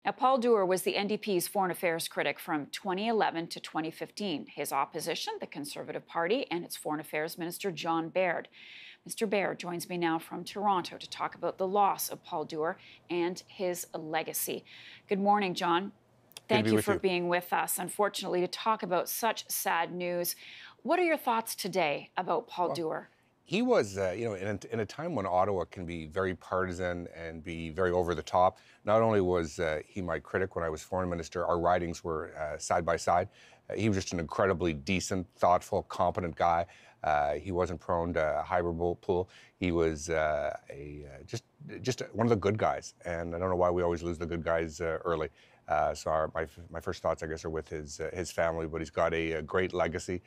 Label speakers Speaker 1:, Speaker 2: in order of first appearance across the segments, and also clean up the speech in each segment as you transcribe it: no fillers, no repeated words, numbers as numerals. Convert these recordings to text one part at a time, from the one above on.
Speaker 1: Now, Paul Dewar was the NDP's foreign affairs critic from 2011 to 2015. His opposition, the Conservative Party, and its foreign affairs minister, John Baird. Mr. Baird joins me now from Toronto to talk about the loss of Paul Dewar and his legacy. Good morning, John. Thank you for being with us, unfortunately, to talk about such sad news. What are your thoughts today about Paul Dewar?
Speaker 2: He was, in a time when Ottawa can be very partisan and be very over the top. Not only was he my critic when I was foreign minister, our ridings were side by side. He was just an incredibly decent, thoughtful, competent guy. He wasn't prone to hyperbole. He was just one of the good guys, and I don't know why we always lose the good guys early. So my first thoughts, I guess, are with his family, but he's got a great legacy.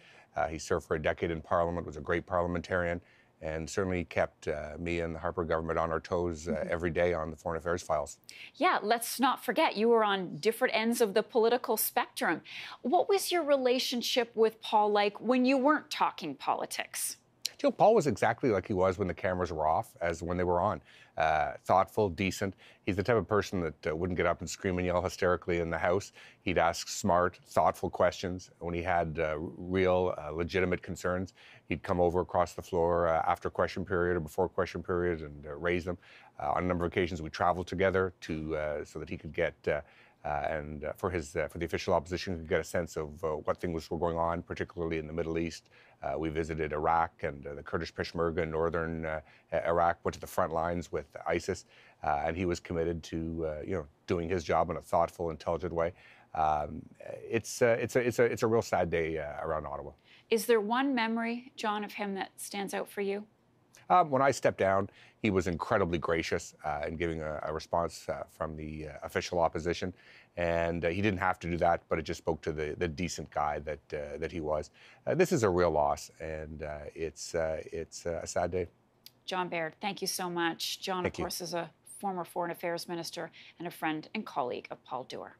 Speaker 2: He served for a decade in Parliament, was a great parliamentarian, and certainly kept me and the Harper government on our toes every day on the foreign affairs files. Yeah,
Speaker 1: let's not forget, you were on different ends of the political spectrum. What was your relationship with Paul like when you weren't talking politics?
Speaker 2: Paul was exactly like he was when the cameras were off as when they were on. Thoughtful, decent. He's the type of person that wouldn't get up and scream and yell hysterically in the House. He'd ask smart, thoughtful questions. When he had real, legitimate concerns, he'd come over across the floor after question period or before question period and raise them. On a number of occasions, we traveled together so that he could get for the official opposition, could get a sense of what things were going on, particularly in the Middle East. We visited Iraq and the Kurdish Peshmerga in northern Iraq, went to the front lines with ISIS, and he was committed to doing his job in a thoughtful, intelligent way. It's a real sad day around Ottawa.
Speaker 1: Is there one memory, John, of him that stands out for you?
Speaker 2: When I stepped down, he was incredibly gracious in giving a response from the official opposition, and he didn't have to do that, but it just spoke to the decent guy that he was. This is a real loss, and it's a sad day.
Speaker 1: John Baird, thank you so much. John, of course, is a former Foreign Affairs Minister and a friend and colleague of Paul Dewar.